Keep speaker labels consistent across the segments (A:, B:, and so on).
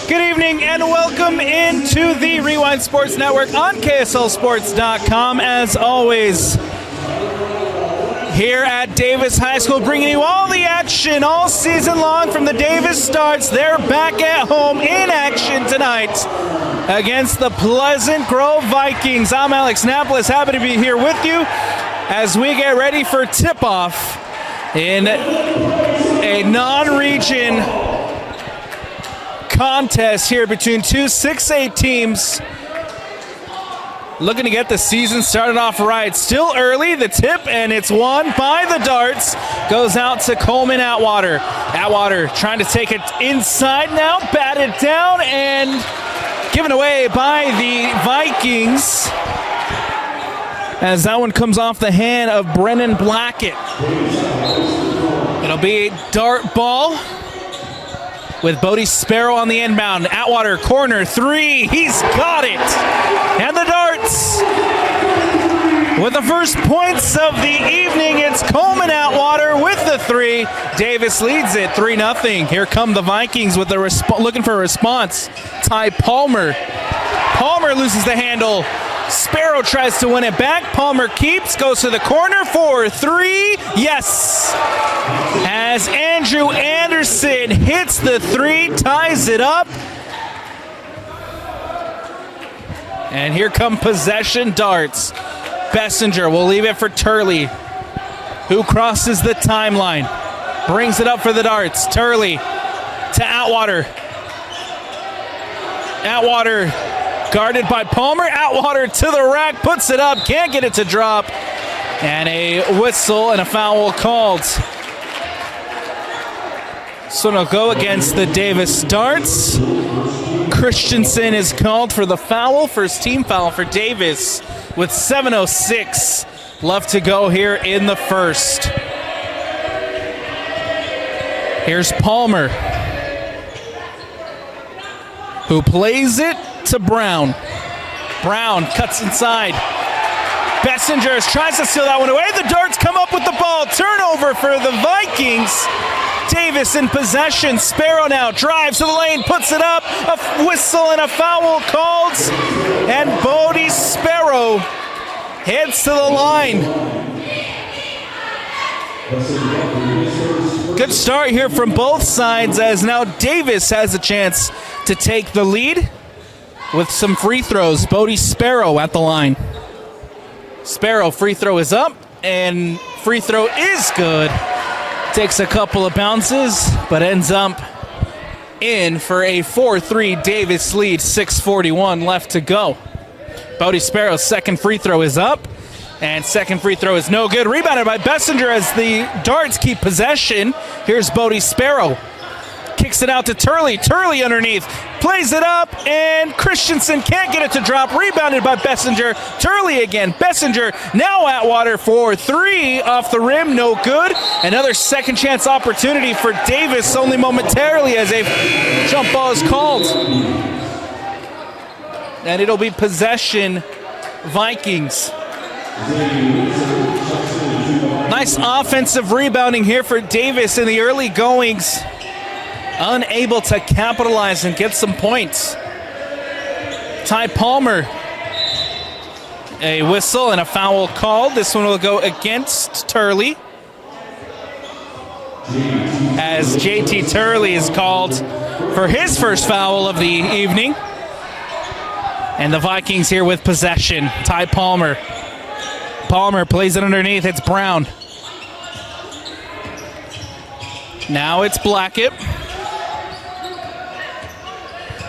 A: Good evening and welcome into the Rewind Sports Network on KSLSports.com. As always, here at Davis High School, bringing you all the action all season long from the Davis Starts. They're back at home in action tonight against the Pleasant Grove Vikings. I'm Alex Napoles, happy to be here with you as we get ready for tip-off in a non-region contest here between two 6A teams looking to get the season started off right. Still early, the tip, and it's won by the Darts. Goes out to Coleman Atwater. Atwater trying to take it inside now, batted down, and given away by the Vikings as that one comes off the hand of Brennan Blackett. It'll be a dart ball with Bodie Sparrow on the inbound. Atwater, corner, three. He's got it. And the Darts, with the first points of the evening, it's Coleman Atwater with the three. Davis leads it 3-0. Here come the Vikings with looking for a response. Ty Palmer. Palmer loses the handle. Sparrow tries to win it back. Palmer keeps, goes to the corner for three. Yes! As Andrew Anderson hits the three, ties it up. And here come possession Darts. Bessinger will leave it for Turley, who crosses the timeline. Brings it up for the Darts. Turley to Atwater. Atwater guarded by Palmer. Atwater to the rack, puts it up, can't get it to drop. And a whistle and a foul called. So it'll go against the Davis Darts. Christensen is called for the foul, first team foul for Davis with 7:06 left to go here in the first. Here's Palmer, who plays it to Brown. Brown cuts inside. Bessinger tries to steal that one away. The Darts come up with the ball. Turnover for the Vikings. Davis in possession. Sparrow now drives to the lane, puts it up. A whistle and a foul called. And Bodie Sparrow heads to the line. Good start here from both sides as now Davis has a chance to take the lead with some free throws. Bodie Sparrow at the line. Sparrow, free throw is up, and free throw is good. Takes a couple of bounces, but ends up in for a 4-3 Davis lead, 6:41 left to go. Bodie Sparrow's second free throw is up, and second free throw is no good. Rebounded by Bessinger as the Darts keep possession. Here's Bodie Sparrow. Kicks it out to Turley. Turley underneath. Plays it up, and Christensen can't get it to drop. Rebounded by Bessinger. Turley again. Bessinger now Atwater for three off the rim. No good. Another second chance opportunity for Davis only momentarily as a jump ball is called. And it'll be possession Vikings. Nice offensive rebounding here for Davis in the early goings. Unable to capitalize and get some points. Ty Palmer. A whistle and a foul called. This one will go against Turley, as JT Turley is called for his first foul of the evening. And the Vikings here with possession. Ty Palmer. Palmer plays it underneath. It's Brown. Now it's Blackett.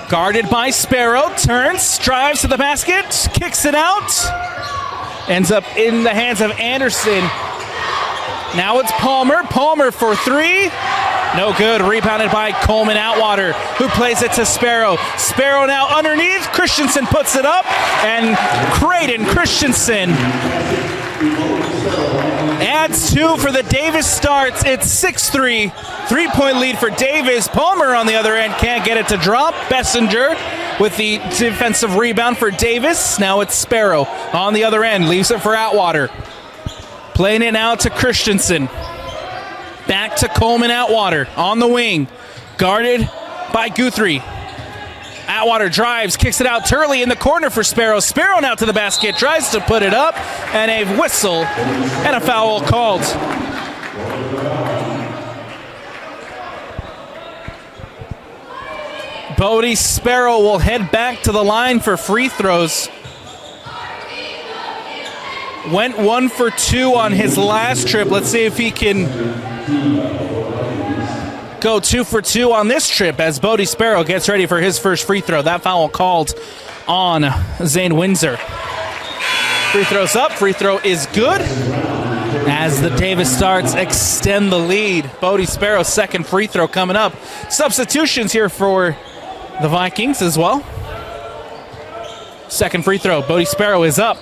A: Guarded by Sparrow, turns, drives to the basket, kicks it out. Ends up in the hands of Anderson. Now it's Palmer. Palmer for three. No good. Rebounded by Coleman Atwater, who plays it to Sparrow. Sparrow now underneath. Christensen puts it up, and Creighton Christensen adds two for the Davis Starts. It's 6-3. Three-point lead for Davis. Palmer on the other end can't get it to drop. Bessinger with the defensive rebound for Davis. Now it's Sparrow on the other end. Leaves it for Atwater. Playing it now to Christensen. Back to Coleman Atwater on the wing. Guarded by Guthrie. Atwater drives, kicks it out. Turley in the corner for Sparrow. Sparrow now to the basket, tries to put it up, and a whistle and a foul called. Bodie Sparrow will head back to the line for free throws. Went 1 for 2 on his last trip. Let's see if he can go 2 for 2 on this trip as Bodie Sparrow gets ready for his first free throw. That foul called on Zane Windsor. Free throw's up. Free throw is good as the Davis Darts extend the lead. Bodie Sparrow's second free throw coming up. Substitutions here for the Vikings as well. Second free throw. Bodie Sparrow is up.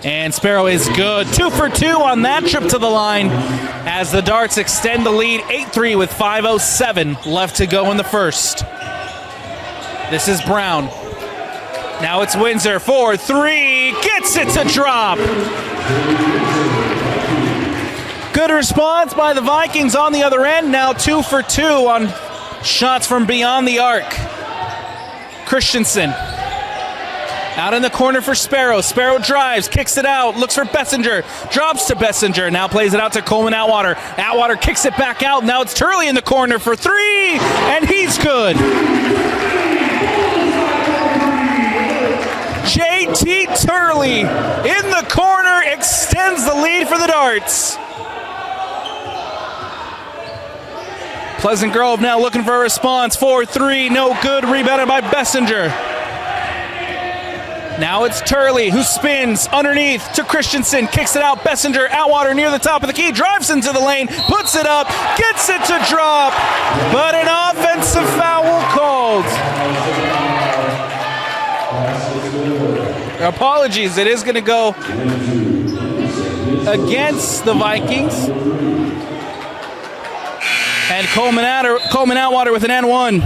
A: And Sparrow is good. 2 for 2 on that trip to the line as the Darts extend the lead 8-3 with 5:07 left to go in the first. This is Brown. Now it's Windsor for 3. Gets it to drop. Good response by the Vikings on the other end. Now 2 for 2 on shots from beyond the arc. Christensen out in the corner for Sparrow. Sparrow drives, kicks it out, looks for Bessinger, drops to Bessinger, now plays it out to Coleman Atwater. Atwater kicks it back out. Now it's Turley in the corner for 3, and he's good. JT Turley in the corner extends the lead for the Darts. Pleasant Grove now looking for a response. 4-3, no good. Rebounded by Bessinger. Now it's Turley who spins underneath to Christensen. Kicks it out. Bessinger, Atwater near the top of the key. Drives into the lane. Puts it up. Gets it to drop. But an offensive foul called. Apologies. It is going to go against the Vikings. And Coleman Atwater with an N1.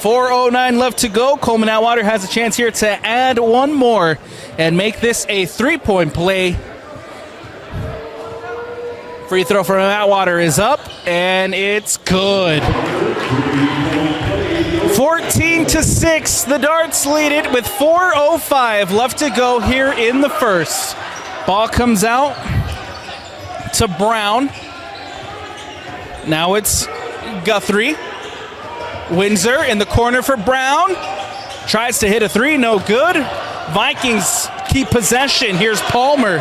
A: .409 left to go. Coleman Atwater has a chance here to add one more and make this a three-point play. Free throw from Atwater is up, and it's good. 14-6. The Darts lead it with 4:05 left to go here in the first. Ball comes out to Brown. Now it's Guthrie. Windsor in the corner for Brown. Tries to hit a 3, no good. Vikings keep possession. Here's Palmer.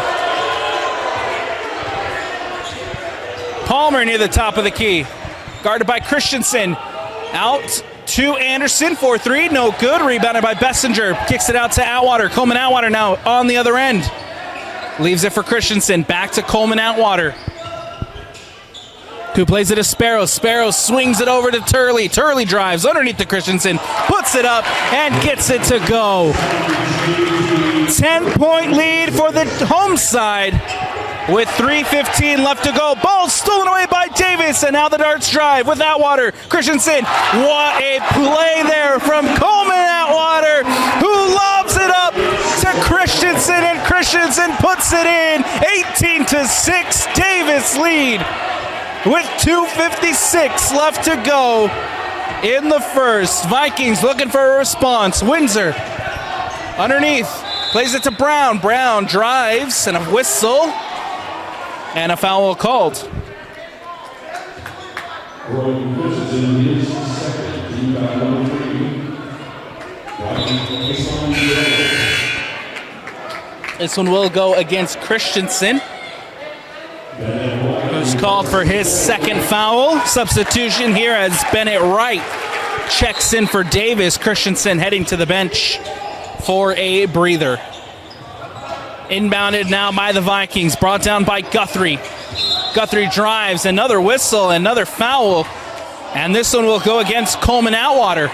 A: Palmer near the top of the key. Guarded by Christensen. Out to Anderson, 4-3, no good. Rebounded by Bessinger. Kicks it out to Atwater. Coleman Atwater now on the other end. Leaves it for Christensen. Back to Coleman Atwater, who plays it to Sparrow. Sparrow swings it over to Turley. Turley drives underneath to Christensen, puts it up, and gets it to go. 10-point lead for the home side with 3:15 left to go. Ball stolen away by Davis, and now the Darts drive with Atwater. Christensen, what a play there from Coleman Atwater, who lobs it up to Christensen, and Christensen puts it in. 18-6, Davis lead with 2:56 left to go in the first. Vikings looking for a response. Windsor underneath, plays it to Brown. Brown drives, and a whistle, and a foul called. This one will go against Christensen, who's called for his second foul. Substitution here as Bennett Wright checks in for Davis. Christensen heading to the bench for a breather. Inbounded now by the Vikings, brought down by Guthrie. Guthrie drives, another whistle, another foul, and this one will go against Coleman Atwater.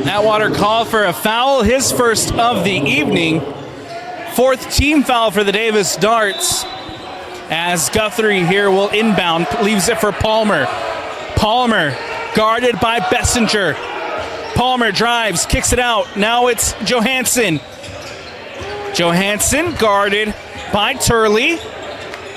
A: Atwater called for a foul, his first of the evening. Fourth team foul for the Davis Darts, as Guthrie here will inbound, leaves it for Palmer. Palmer guarded by Bessinger. Palmer drives, kicks it out. Now it's Johansson. Johansson guarded by Turley.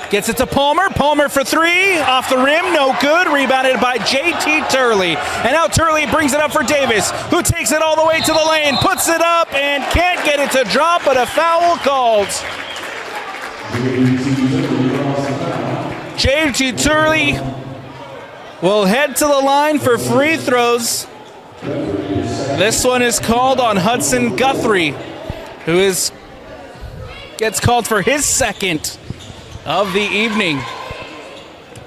A: Gets it to Palmer. Palmer for three. Off the rim. No good. Rebounded by J.T. Turley. And now Turley brings it up for Davis, who takes it all the way to the lane. Puts it up and can't get it to drop, but a foul called. J.T. Turley will head to the line for free throws. This one is called on Hudson Guthrie, who gets called for his second of the evening.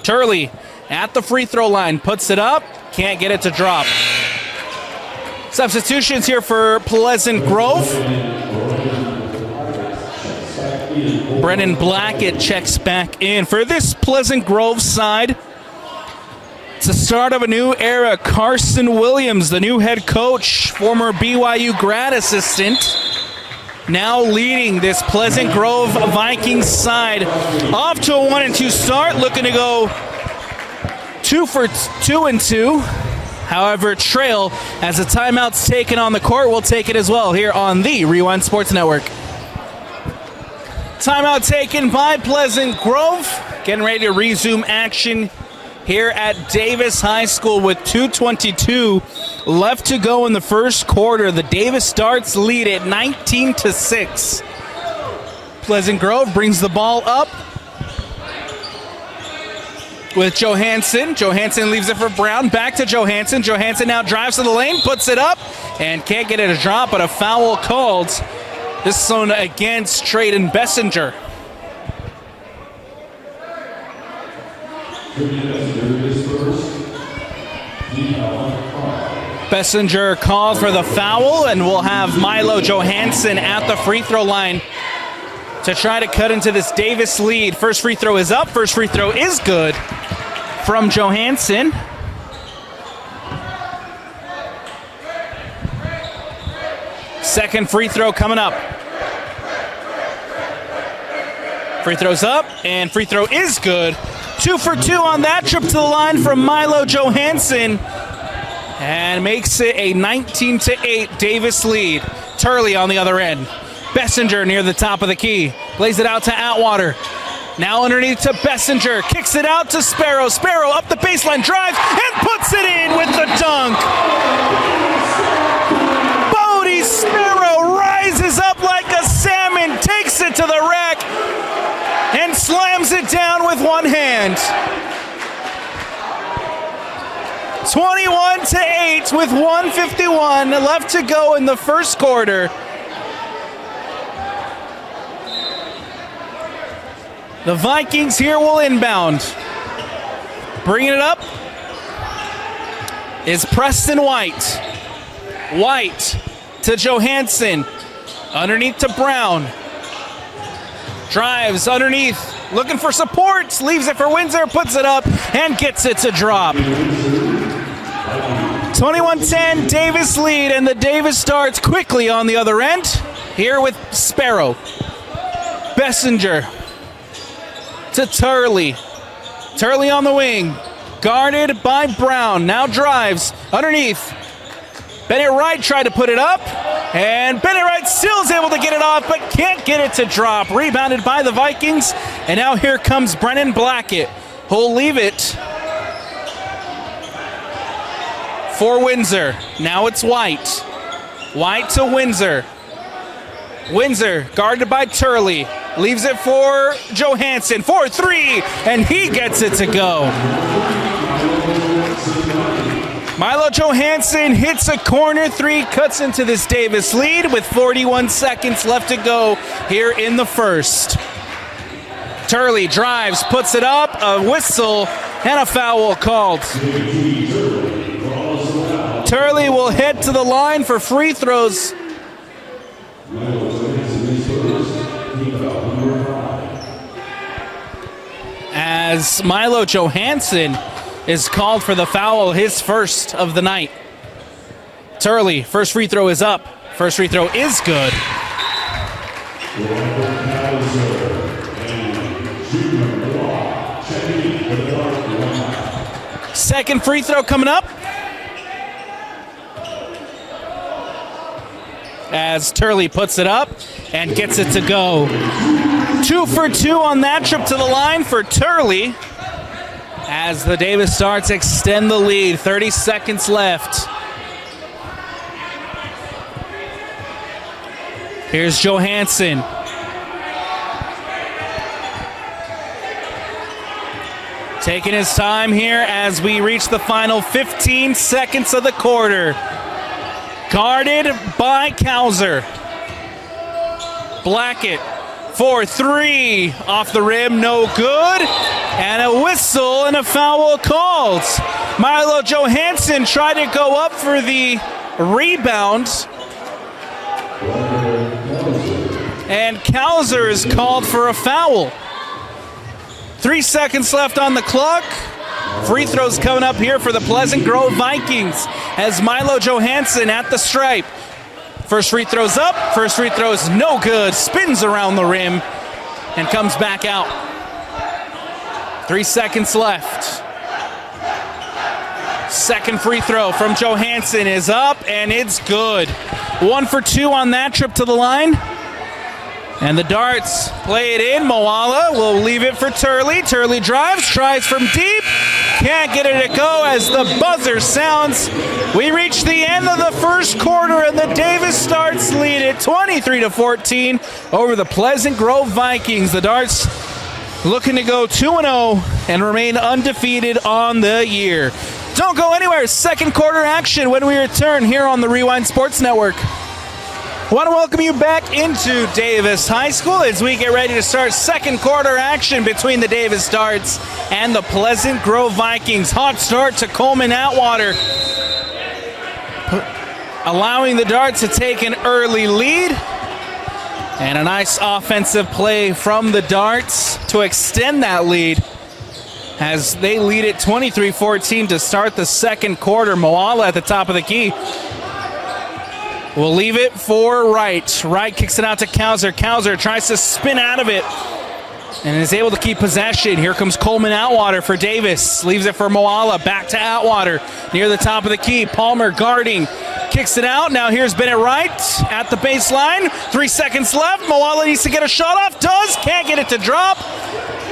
A: Turley at the free throw line, puts it up, can't get it to drop. Substitutions here for Pleasant Grove. Brennan Blackett checks back in for this Pleasant Grove side. It's the start of a new era. Carson Williams, the new head coach, former BYU grad assistant, now leading this Pleasant Grove Vikings side. Off to a 1-2 start, looking to go 2 for 2. However, trail as a timeout's taken on the court. We'll take it as well here on the Rewind Sports Network. Timeout taken by Pleasant Grove. Getting ready to resume action here at Davis High School with 2:22 left to go in the first quarter. The Davis Darts lead at 19-6. Pleasant Grove brings the ball up with Johansson. Johansson leaves it for Brown. Back to Johansson. Johansson now drives to the lane, puts it up, and can't get it to drop, but a foul called. This one against Trayden Bessinger. Bessinger called for the foul, and we'll have Milo Johansson at the free throw line to try to cut into this Davis lead. First free throw is up. First free throw is good from Johansson. Second free throw coming up. Free throw's up, and free throw is good. 2 for 2 on that trip to the line from Milo Johansson, and makes it a 19-8 Davis lead. Turley on the other end. Bessinger near the top of the key. Plays it out to Atwater. Now underneath to Bessinger. Kicks it out to Sparrow. Sparrow up the baseline, drives, and puts it in with the dunk. Bodie Sparrow rises up like a salmon, takes it to the rack, and slams it down with one hand. 21-8 with 1:51 left to go in the first quarter. The Vikings here will inbound. Bringing it up is Preston White. White to Johansson. Underneath to Brown. Drives underneath, looking for support. Leaves it for Windsor, puts it up, and gets it to drop. 21-10, Davis lead, and the Davis starts quickly on the other end. Here with Sparrow. Bessinger to Turley. Turley on the wing. Guarded by Brown. Now drives underneath. Bennett Wright tried to put it up, and Bennett Wright still is able to get it off, but can't get it to drop. Rebounded by the Vikings, and now here comes Brennan Blackett, who'll leave it for Windsor. Now it's White. White to Windsor. Windsor guarded by Turley. Leaves it for Johansson for three, and he gets it to go. Milo Johansson hits a corner three, cuts into this Davis lead with 41 seconds left to go here in the first. Turley drives, puts it up, a whistle, and a foul called. Turley will head to the line for free throws. As Milo Johansson is called for the foul, his first of the night. Turley, first free throw is up. First free throw is good. Second free throw coming up. as Turley puts it up and gets it to go. 2 for 2 on that trip to the line for Turley as the Davis Darts extend the lead. 30 seconds left. Here's Johansson. Taking his time here as we reach the final 15 seconds of the quarter. Guarded by Kauser. Blackett for 3 off the rim, no good. And a whistle and a foul called. Milo Johansson tried to go up for the rebound. And Kauser is called for a foul. 3 seconds left on the clock. Free throws coming up here for the Pleasant Grove Vikings as Milo Johansson at the stripe. First free throw's up, first free throw's no good. Spins around the rim and comes back out. 3 seconds left. Second free throw from Johansson is up and it's good. 1 for 2 on that trip to the line. And the Darts play it in. Moala will leave it for Turley. Turley drives, tries from deep. Can't get it to go as the buzzer sounds. We reach the end of the first quarter and the Davis Darts lead it 23-14 over the Pleasant Grove Vikings. The Darts looking to go 2-0 and remain undefeated on the year. Don't go anywhere. Second quarter action when we return here on the Rewind Sports Network. I want to welcome you back into Davis High School as we get ready to start second quarter action between the Davis Darts and the Pleasant Grove Vikings. Hot start to Coleman Atwater, allowing the Darts to take an early lead. And a nice offensive play from the Darts to extend that lead as they lead it 23-14 to start the second quarter. Moala at the top of the key. We'll leave it for Wright. Wright kicks it out to Kauser. Kauser tries to spin out of it and is able to keep possession. Here comes Coleman Atwater for Davis. Leaves it for Moala. Back to Atwater near the top of the key. Palmer guarding. Kicks it out. Now here's Bennett Wright at the baseline. 3 seconds left. Moala needs to get a shot off. Does. Can't get it to drop.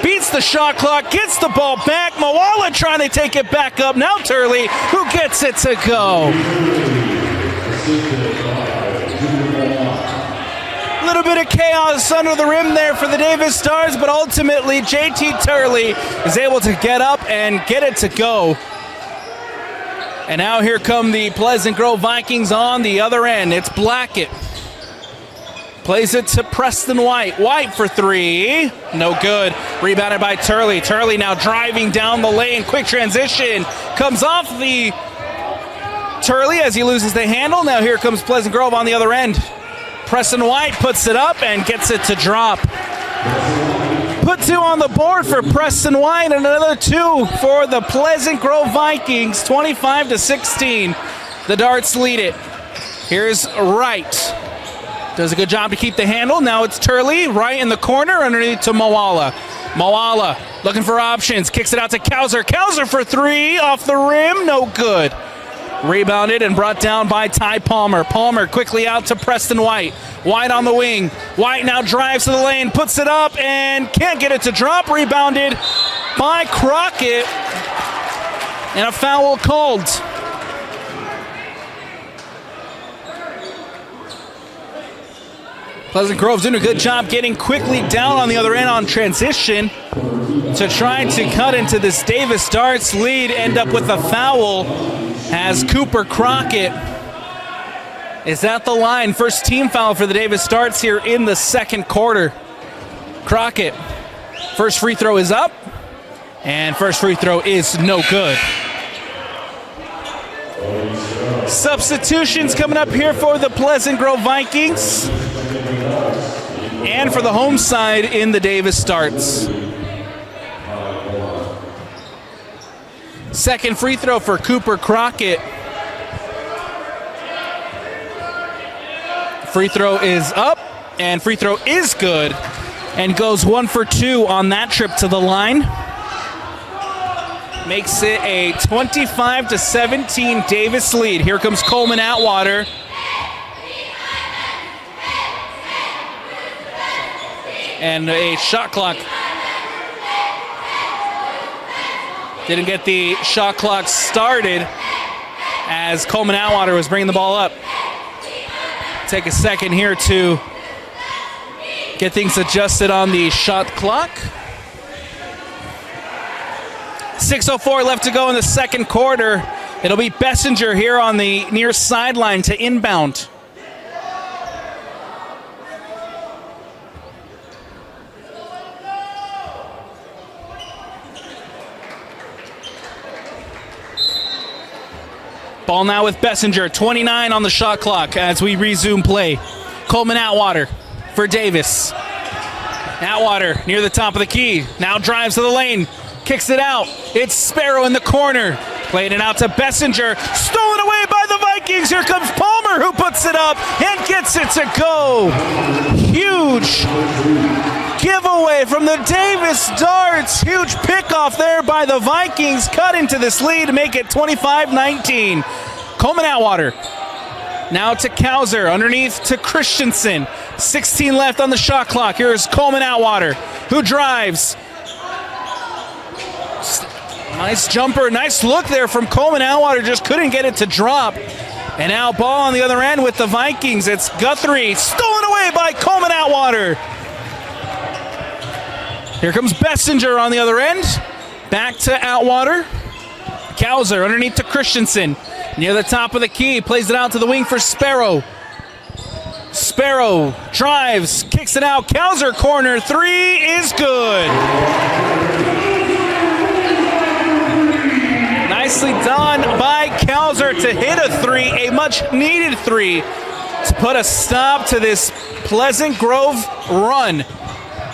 A: Beats the shot clock. Gets the ball back. Moala trying to take it back up. Now Turley, who gets it to go. A little bit of chaos under the rim there for the Davis Stars, but ultimately JT Turley is able to get up and get it to go. And now here come the Pleasant Grove Vikings on the other end. It's Blackett. Plays it to Preston White. White for 3. No good. Rebounded by Turley. Turley now driving down the lane. Quick transition. Comes off the Turley as he loses the handle. Now here comes Pleasant Grove on the other end. Preston White puts it up and gets it to drop. Put 2 on the board for Preston White and another 2 for the Pleasant Grove Vikings. 25-16. The Darts lead it. Here's Wright. Does a good job to keep the handle. Now it's Turley right in the corner underneath to Moala. Moala looking for options. Kicks it out to Kauser. Kauser for 3 off the rim. No good. Rebounded and brought down by Ty Palmer. Palmer quickly out to Preston White. White on the wing. White now drives to the lane, puts it up, and can't get it to drop. Rebounded by Crockett. And a foul called. Pleasant Grove's doing a good job getting quickly down on the other end on transition to try to cut into this Davis Darts lead. End up with a foul as Cooper Crockett is at the line. First team foul for the Davis Darts here in the second quarter. Crockett, first free throw is up, and first free throw is no good. Substitutions coming up here for the Pleasant Grove Vikings and for the home side in the Davis Darts. Second free throw for Cooper Crockett. Free throw is up, and free throw is good, and goes 1 for 2 on that trip to the line. Makes it a 25-17 Davis lead. Here comes Coleman Atwater. And a shot clock. Didn't get the shot clock started as Coleman Atwater was bringing the ball up. Take a second here to get things adjusted on the shot clock. 6:04 left to go in the second quarter. It'll be Bessinger here on the near sideline to inbound. Ball now with Bessinger, 29 on the shot clock as we resume play. Coleman Atwater for Davis. Atwater near the top of the key, now drives to the lane, kicks it out. It's Sparrow in the corner, playing it out to Bessinger, stolen away by the Vikings. Here comes Palmer, who puts it up and gets it to go. Huge giveaway from the Davis Darts. Huge pickoff there by the Vikings. Cut into this lead to make it 25-19. Coleman Atwater now to Kauser, underneath to Christensen. 16 left on the shot clock. Here's Coleman Atwater, who drives. Nice jumper, nice look there from Coleman Atwater, just couldn't get it to drop. And now ball on the other end with the Vikings. It's Guthrie, stolen away by Coleman Atwater. Here comes Bessinger on the other end. Back to Atwater. Kauser underneath to Christensen. Near the top of the key, plays it out to the wing for Sparrow. Sparrow drives, kicks it out. Kauser corner, three is good. Nicely done by Kauser to hit a three, a much needed three, to put a stop to this Pleasant Grove run.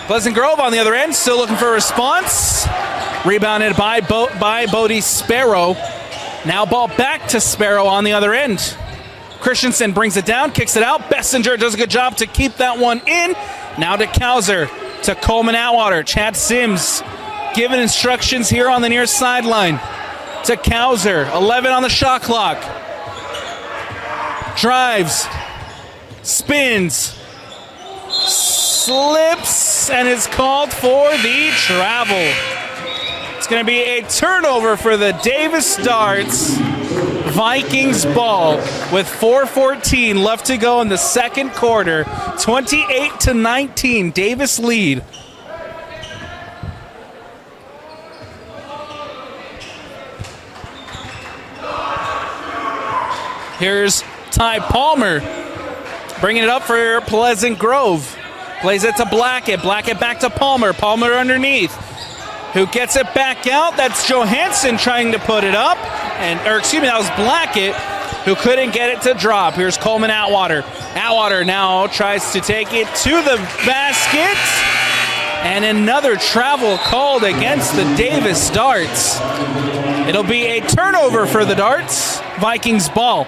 A: Pleasant Grove on the other end, still looking for a response. Rebounded by Bodie Sparrow. Now ball back to Sparrow on the other end. Christensen brings it down, kicks it out. Bessinger does a good job to keep that one in. Now to Kauser, to Coleman Atwater. Chad Sims giving instructions here on the near sideline. To Kauser, 11 on the shot clock. Drives, spins, slips, and is called for the travel. It's going to be a turnover for the Davis Darts. Vikings ball with 4:14 left to go in the second quarter. 28-19, Davis lead. Here's Ty Palmer bringing it up for Pleasant Grove. Plays it to Blackett. Blackett back to Palmer. Palmer underneath. Who gets it back out? That's Johansson trying to put it up. That was Blackett who couldn't get it to drop. Here's Coleman Atwater. Atwater now tries to take it to the basket. And another travel called against the Davis Darts. It'll be a turnover for the Darts. Vikings ball.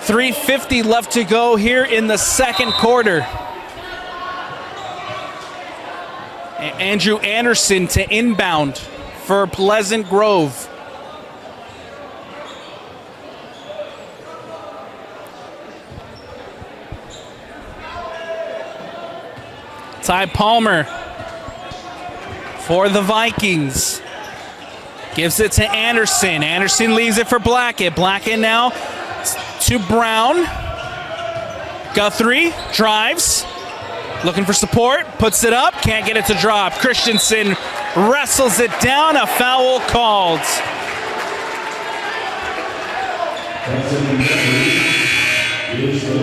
A: 3:50 left to go here in the second quarter. Andrew Anderson to inbound for Pleasant Grove. Ty Palmer for the Vikings. Gives it to Anderson. Anderson leaves it for Blackett. Blackett now to Brown. Guthrie drives. Looking for support. Puts it up. Can't get it to drop. Christensen wrestles it down. A foul called.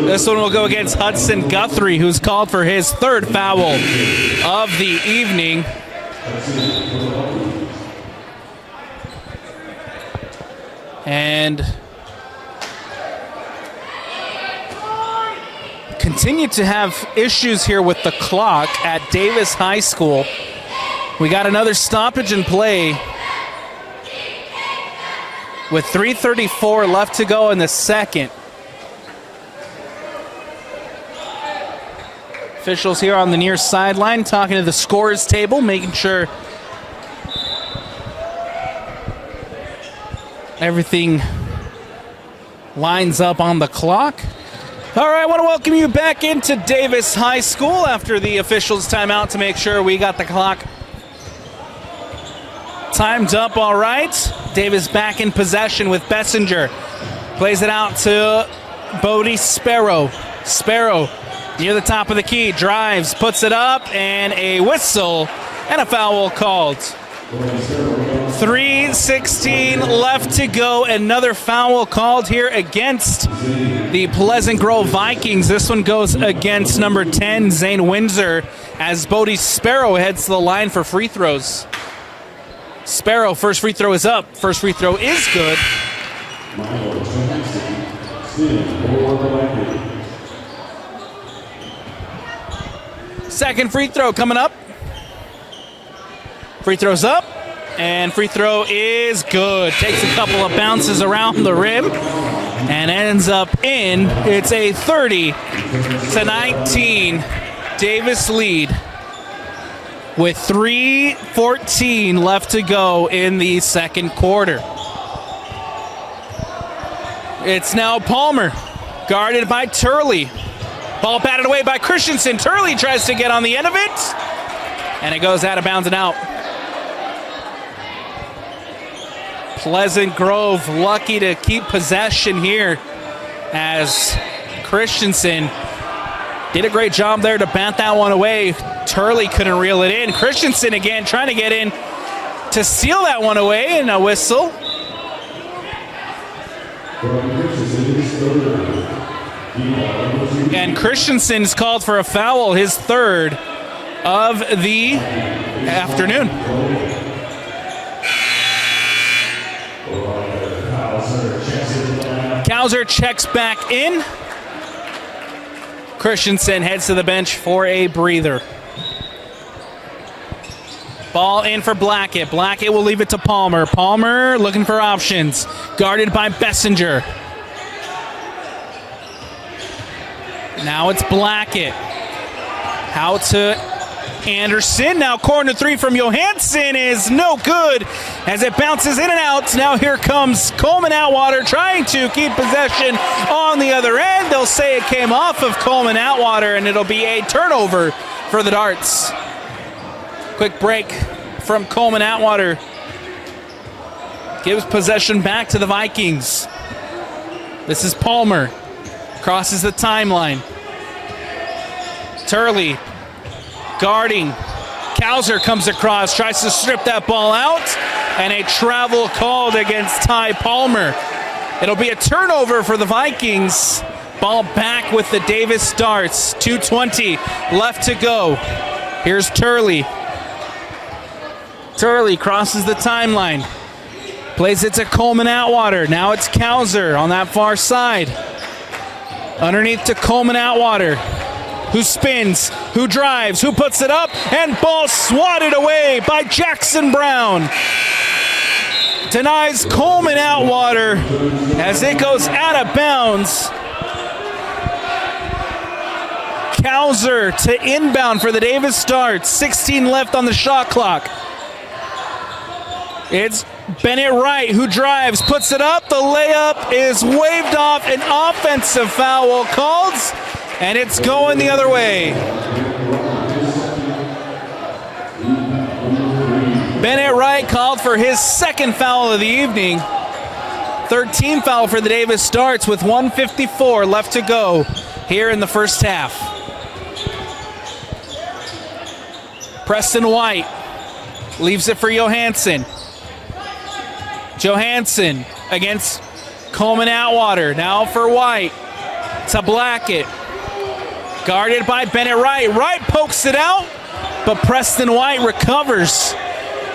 A: This one will go against Hudson Guthrie, who's called for his third foul of the evening. And continue to have issues here with the clock at Davis High School. We got another stoppage in play with 3:34 left to go in the second. Officials here on the near sideline talking to the scorers table, making sure everything lines up on the clock. All right, I want to welcome you back into Davis High School after the officials' timeout to make sure we got the clock timed up all right. Davis back in possession with Bessinger. Plays it out to Bodie Sparrow. Sparrow near the top of the key, drives, puts it up, and a whistle and a foul called. 3:16 left to go. Another foul called here against the Pleasant Grove Vikings. This one goes against number 10, Zane Windsor, as Bodie Sparrow heads to the line for free throws. Sparrow, first free throw is up. First free throw is good. Second free throw coming up. Free throw's up, and free throw is good. Takes a couple of bounces around the rim and ends up in. It's a 30-19 Davis lead with 3:14 left to go in the second quarter. It's now Palmer, guarded by Turley. Ball batted away by Christensen. Turley tries to get on the end of it, and it goes out of bounds and out. Pleasant Grove lucky to keep possession here as Christensen did a great job there to bat that one away. Turley couldn't reel it in. Christensen again trying to get in to steal that one away, and a whistle. And Christensen's called for a foul, his third of the afternoon. Kauser checks back in. Christensen heads to the bench for a breather. Ball in for Blackett. Blackett will leave it to Palmer. Palmer looking for options. Guarded by Bessinger. Now it's Blackett. Out to Anderson. Now corner three from Johansson is no good as it bounces in and out. Now here comes Coleman Atwater trying to keep possession on the other end. They'll say it came off of Coleman Atwater, and it'll be a turnover for the Darts. Quick break from Coleman Atwater. Gives possession back to the Vikings. This is Palmer. Crosses the timeline. Turley guarding. Kauser comes across, tries to strip that ball out, and a travel called against Ty Palmer. It'll be a turnover for the Vikings. Ball back with the Davis Darts. 2:20 left to go. Here's Turley. Turley crosses the timeline. Plays it to Coleman Atwater. Now it's Kauser on that far side. Underneath to Coleman Atwater, who spins, who drives, who puts it up, and ball swatted away by Jackson Brown. Denies Coleman Atwater as it goes out of bounds. Kauser to inbound for the Davis Darts. 16 left on the shot clock. It's Bennett Wright who drives, puts it up. The layup is waved off. An offensive foul called, and it's going the other way. Bennett Wright called for his second foul of the evening. 13th foul for the Davis Darts with 1:54 left to go here in the first half. Preston White leaves it for Johansson. Johansson against Coleman Atwater. Now for White to Blackett. Guarded by Bennett Wright. Wright pokes it out, but Preston White recovers.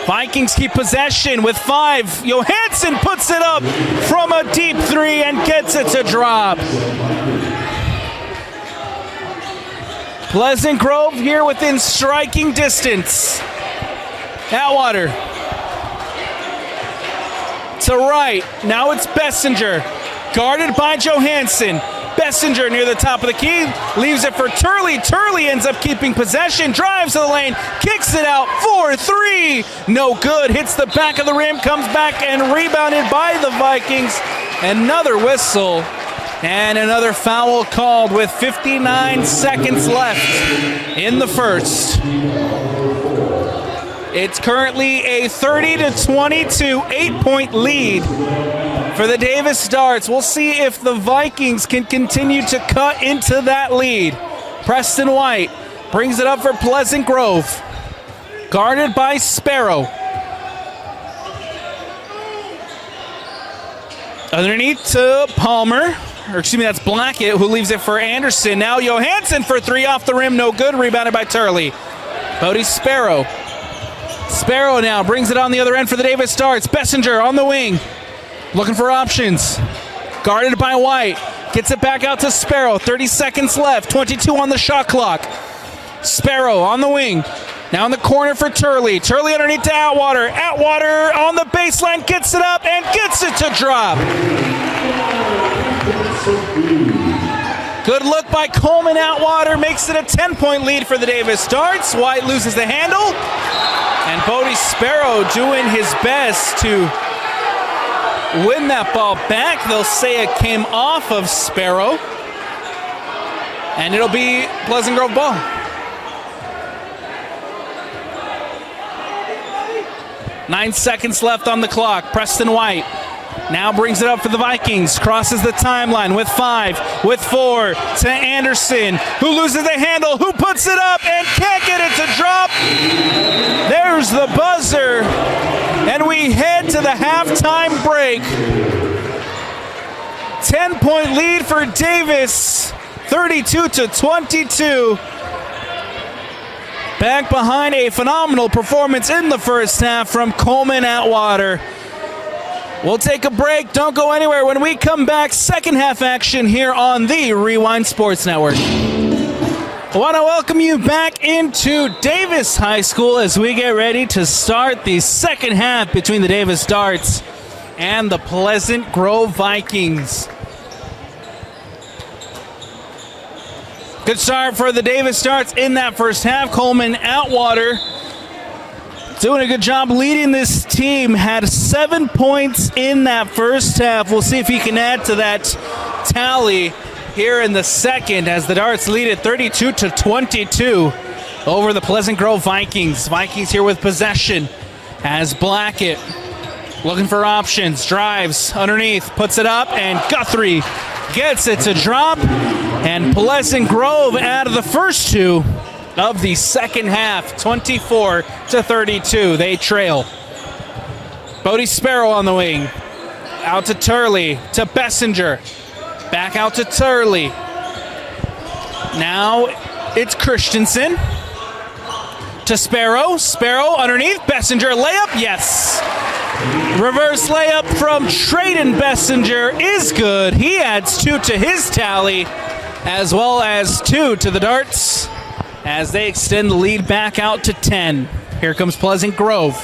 A: Vikings keep possession with 5. Johansson puts it up from a deep 3 and gets it to drop. Pleasant Grove here within striking distance. Atwater to Wright. Now it's Bessinger. Guarded by Johansson. Bessinger near the top of the key. Leaves it for Turley. Turley ends up keeping possession. Drives to the lane. Kicks it out for 3. No good. Hits the back of the rim. Comes back and rebounded by the Vikings. Another whistle. And another foul called with 59 seconds left in the first. It's currently a 30-22 8-point lead for the Davis Darts. We'll see if the Vikings can continue to cut into that lead. Preston White brings it up for Pleasant Grove. Guarded by Sparrow. Underneath to Palmer. Or excuse me, that's Blackett who leaves it for Anderson. Now Johansson for three off the rim. No good. Rebounded by Turley. Bodie Sparrow. Sparrow now brings it on the other end for the Davis Darts. Bessinger on the wing. Looking for options. Guarded by White. Gets it back out to Sparrow. 30 seconds left. 22 on the shot clock. Sparrow on the wing. Now in the corner for Turley. Turley underneath to Atwater. Atwater on the baseline. Gets it up and gets it to drop. Good look by Coleman. Atwater makes it a 10-point lead for the Davis Darts. White loses the handle. And Bodie Sparrow doing his best to win that ball back. They'll say it came off of Sparrow. And it'll be Pleasant Grove ball. Nine seconds left on the clock. Preston White now brings it up for the Vikings. Crosses the timeline with 5, with 4 to Anderson, who loses the handle, who puts it up and can't get it to drop. There's the buzzer. And we head to the halftime break. 10-point lead for Davis. 32-22. Back behind a phenomenal performance in the first half from Coleman Atwater. We'll take a break. Don't go anywhere. When we come back, second half action here on the Rewind Sports Network. I want to welcome you back into Davis High School as we get ready to start the second half between the Davis Darts and the Pleasant Grove Vikings. Good start for the Davis Darts in that first half. Coleman Atwater doing a good job leading this team. Had 7 points in that first half. We'll see if he can add to that tally here in the second as the Darts lead at 32-22 over the Pleasant Grove Vikings. Vikings here with possession as Blackett looking for options. Drives underneath, puts it up, and Guthrie gets it to drop. And Pleasant Grove out of the first two of the second half, 24-32. They trail. Bodie Sparrow on the wing. Out to Turley, to Bessinger. Back out to Turley. Now it's Christensen. To Sparrow. Sparrow underneath. Bessinger layup. Yes. Reverse layup from Trayden Bessinger is good. He adds 2 to his tally, as well as 2 to the Darts as they extend the lead back out to 10. Here comes Pleasant Grove.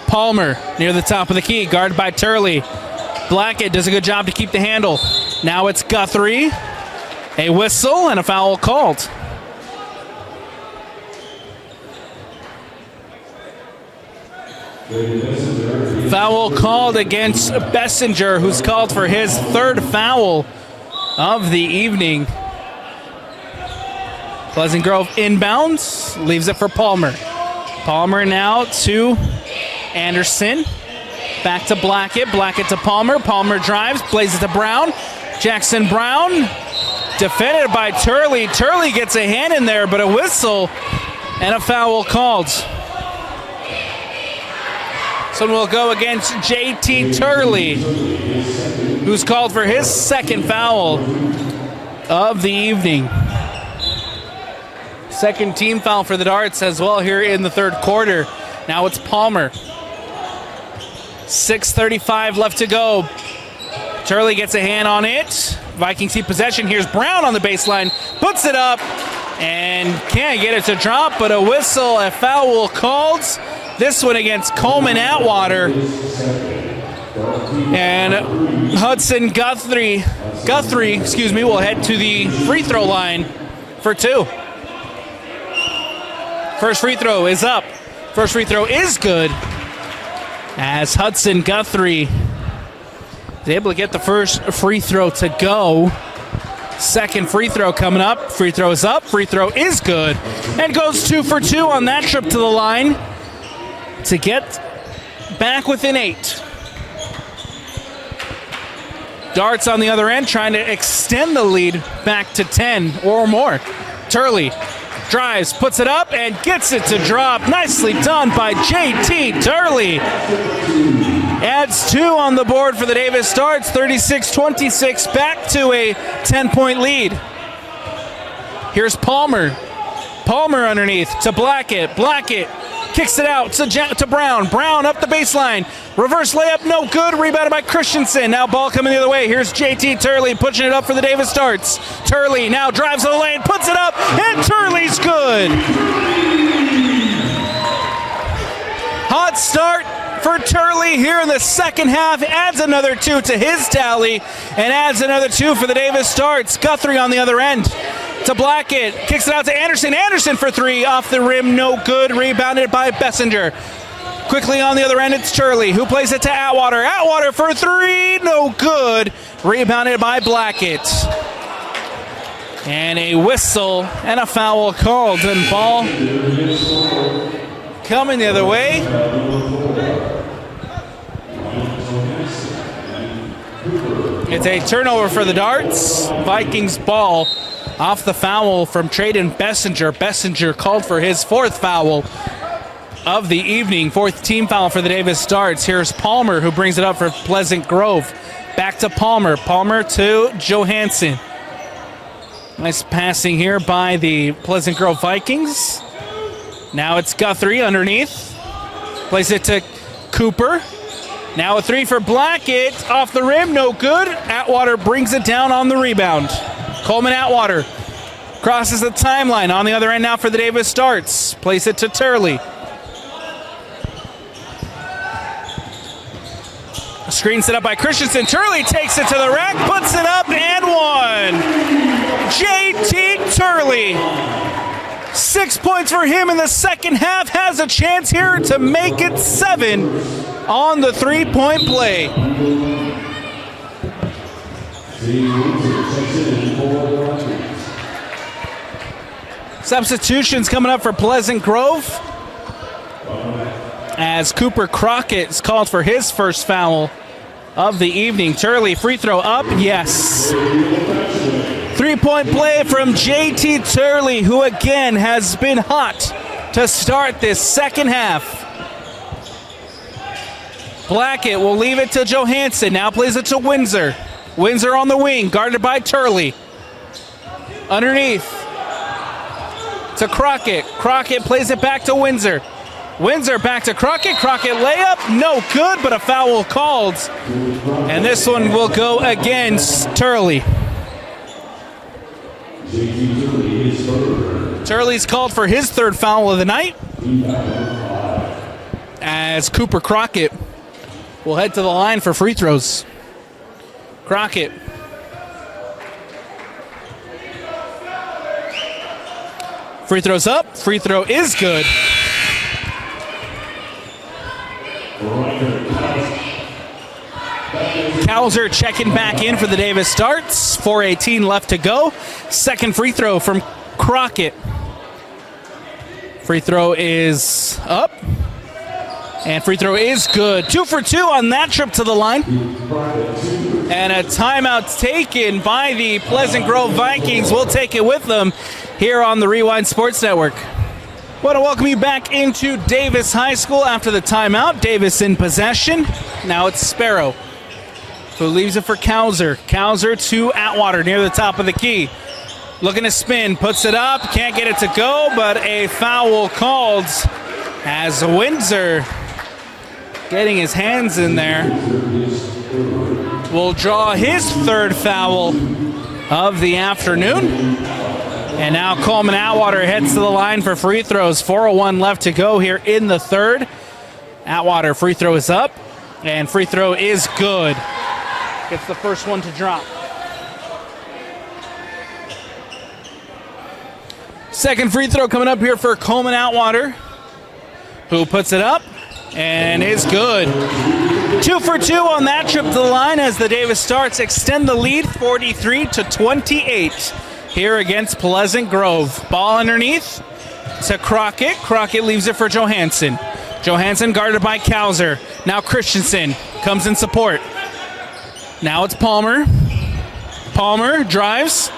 A: Palmer near the top of the key, guarded by Turley. Blackett does a good job to keep the handle. Now it's Guthrie. A whistle and a foul called. Foul called against Bessinger, who's called for his third foul of the evening. Pleasant Grove inbounds, leaves it for Palmer. Palmer now to Anderson. Back to Blackett. Blackett to Palmer. Palmer drives, plays it to Brown. Jackson Brown, defended by Turley. Turley gets a hand in there, but a whistle and a foul called. So we'll go against JT Turley, who's called for his second foul of the evening. Second team foul for the Darts as well here in the third quarter. Now it's Palmer. 6:35 left to go. Turley gets a hand on it. Vikings keep possession. Here's Brown on the baseline. Puts it up and can't get it to drop, but a whistle, a foul called. This one against Coleman Atwater. And Hudson Guthrie, will head to the free throw line for 2. First free throw is up. First free throw is good as Hudson Guthrie He's able to get the first free throw to go. Second free throw coming up. Free throw is up. Free throw is good. And goes 2 for 2 on that trip to the line to get back within 8. Darts on the other end trying to extend the lead back to 10 or more. Turley drives, puts it up, and gets it to drop. Nicely done by JT Turley. Adds 2 on the board for the Davis Darts. 36-26, back to a 10-point lead. Here's Palmer. Palmer underneath to Blackett. Blackett kicks it out to Brown. Brown up the baseline. Reverse layup, no good. Rebounded by Christensen. Now ball coming the other way. Here's JT Turley pushing it up for the Davis Darts. Turley now drives to the lane, puts it up, and Turley's good. Hot start for Turley here in the second half. Adds another 2 to his tally and adds another 2 for the Davis Darts. Guthrie on the other end to Blackett. Kicks it out to Anderson. Anderson for 3 off the rim. No good. Rebounded by Bessinger. Quickly on the other end, it's Turley who plays it to Atwater. Atwater for 3. No good. Rebounded by Blackett. And a whistle and a foul called. And ball coming the other way. It's a turnover for the Darts. Vikings ball off the foul from Traden Bessinger. Bessinger called for his 4th foul of the evening. 4th team foul for the Davis Darts. Here's Palmer who brings it up for Pleasant Grove. Back to Palmer. Palmer to Johansson. Nice passing here by the Pleasant Grove Vikings. Now it's Guthrie underneath. Plays it to Cooper. Now a 3 for Blackett. Off the rim, no good. Atwater brings it down on the rebound. Coleman Atwater crosses the timeline. On the other end now for the Davis Darts. Plays it to Turley. A screen set up by Christensen. Turley takes it to the rack, puts it up, and 1. JT Turley. 6 points for him in the second half. Has a chance here to make it 7 on the 3-point play. Substitutions coming up for Pleasant Grove as Cooper Crockett is called for his first foul of the evening. Turley, free throw up, yes. 3-point play from JT Turley, who again has been hot to start this second half. Blackett will leave it to Johansson. Now plays it to Windsor. Windsor on the wing, guarded by Turley. Underneath to Crockett. Crockett plays it back to Windsor. Windsor back to Crockett. Crockett layup, no good, but a foul called. And this one will go against Turley. Turley's called for his 3rd foul of the night as Cooper Crockett will head to the line for free throws. Crockett. Free throws up. Free throw is good. Cowser checking back in for the Davis Darts. 4:18 left to go. Second free throw from Crockett. Free throw is up. And free throw is good. 2 for 2 on that trip to the line. And a timeout taken by the Pleasant Grove Vikings. We'll take it with them here on the Rewind Sports Network. Want to welcome you back into Davis High School after the timeout. Davis in possession. Now it's Sparrow, who leaves it for Cowser. Cowser to Atwater near the top of the key. Looking to spin, puts it up, can't get it to go, but a foul called as Windsor, getting his hands in there, will draw his 3rd foul of the afternoon. And now Coleman Atwater heads to the line for free throws. 4:01 left to go here in the 3rd. Atwater, free throw is up, and free throw is good. Gets the first one to drop. Second free throw coming up here for Coleman Atwater, who puts it up and is good. 2 for 2 on that trip to the line as the Davis Starts extend the lead 43-28 here against Pleasant Grove. Ball underneath to Crockett. Crockett leaves it for Johansson. Johansson guarded by Kauser. Now Christensen comes in support. Now it's Palmer. Palmer drives,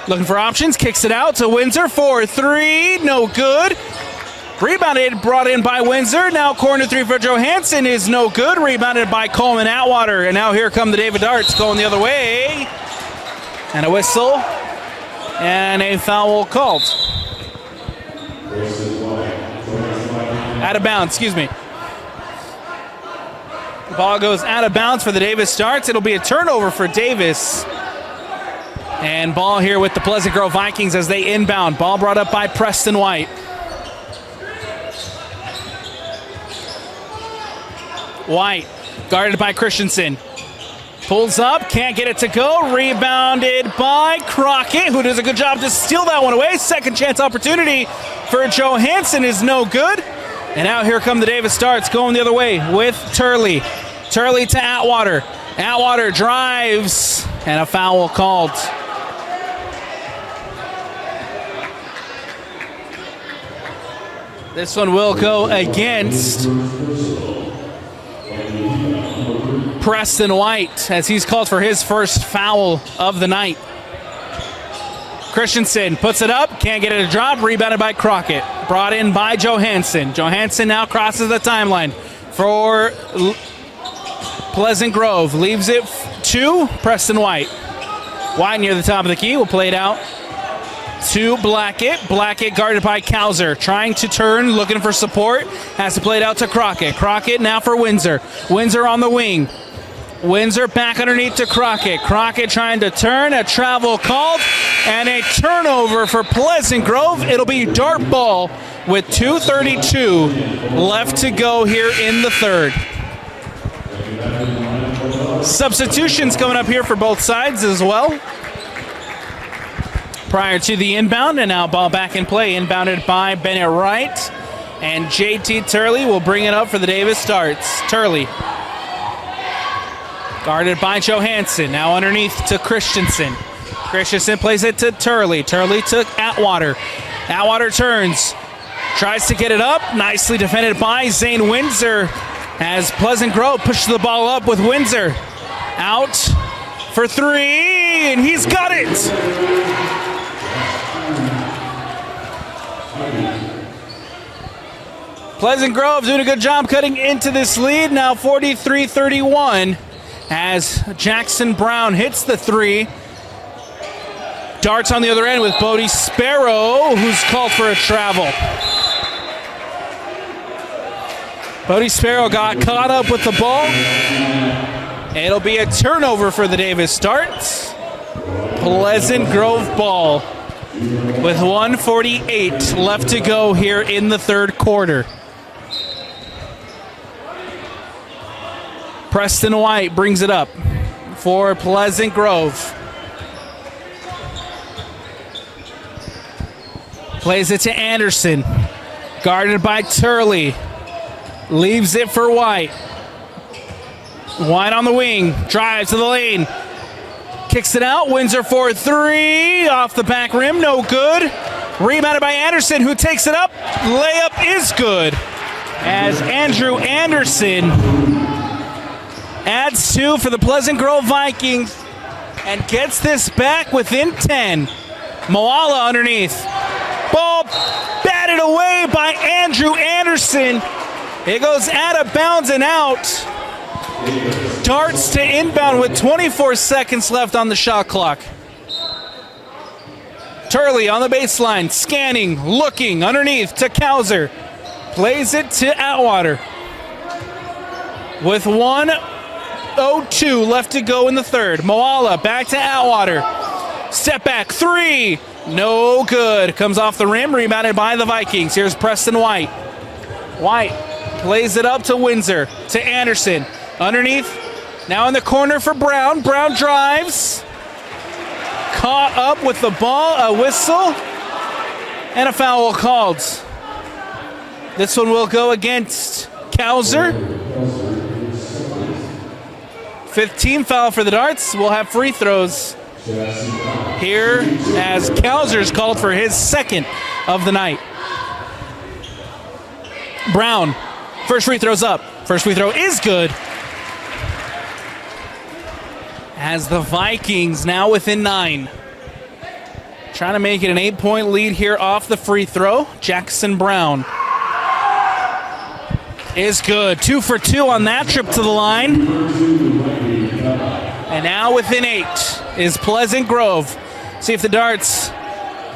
A: looking for options, kicks it out to Windsor for 3, no good. Rebounded, brought in by Windsor. Now corner 3 for Johansson is no good. Rebounded by Coleman Atwater. And now here come the David Darts going the other way. And a whistle. And a foul called. Out of bounds, excuse me. The ball goes out of bounds for the Davis Starts. It'll be a turnover for Davis. And ball here with the Pleasant Grove Vikings as they inbound. Ball brought up by Preston White. White, guarded by Christensen. Pulls up, can't get it to go. Rebounded by Crockett, who does a good job to steal that one away. Second chance opportunity for Johansson is no good. And now here come the Davis Starts going the other way with Turley. Turley to Atwater. Atwater drives, and a foul called. This one will go against Preston White as he's called for his first foul of the night. Christensen puts it up, can't get it to drop, rebounded by Crockett. Brought in by Johansson. Johansson now crosses the timeline for Pleasant Grove. Leaves it to Preston White. White near the top of the key, will play it out to Blackett. Blackett guarded by Kauser. Trying to turn, looking for support. Has to play it out to Crockett. Crockett now for Windsor. Windsor on the wing. Windsor back underneath to Crockett. Crockett trying to turn. A travel called. And a turnover for Pleasant Grove. It'll be dart ball with 2:32 left to go here in the third. Substitutions coming up here for both sides as well. Prior to the inbound, and now ball back in play. Inbounded by Bennett Wright. And JT Turley will bring it up for the Davis Starts. Turley. Guarded by Johansson. Now underneath to Christensen. Christensen plays it to Turley. Turley to Atwater. Atwater turns. Tries to get it up. Nicely defended by Zane Windsor. As Pleasant Grove pushes the ball up with Windsor. Out for 3. And he's got it. Pleasant Grove doing a good job cutting into this lead. Now 43-31 as Jackson Brown hits the 3. Darts on the other end with Bodie Sparrow, who's called for a travel. Bodie Sparrow got caught up with the ball. It'll be a turnover for the Davis Starts. Pleasant Grove ball with 1:48 left to go here in the third quarter. Preston White brings it up for Pleasant Grove. Plays it to Anderson. Guarded by Turley. Leaves it for White. White on the wing. Drives to the lane. Kicks it out. Windsor for 3. Off the back rim. No good. Rebounded by Anderson, who takes it up. Layup is good. As Andrew Anderson adds 2 for the Pleasant Grove Vikings and gets this back within 10. Moala underneath. Ball batted away by Andrew Anderson. It goes out of bounds and out. Darts to inbound with 24 seconds left on the shot clock. Turley on the baseline, scanning, looking underneath to Kauser. Plays it to Atwater. With 1:02 left to go in the third. Moala back to Atwater. Step back 3. No good. Comes off the rim, rebounded by the Vikings. Here's Preston White. White plays it up to Windsor, to Anderson. Underneath, now in the corner for Brown. Brown drives. Caught up with the ball, a whistle, and a foul called. This one will go against Kauser. Fifth team foul for the Darts. We'll have free throws here as Kauser's called for his second of the night. Brown, first free throw's up. First free throw is good. As the Vikings now within 9. Trying to make it an 8-point lead here off the free throw. Jackson Brown is good. 2 for 2 on that trip to the line. And now within 8 is Pleasant Grove. See if the Darts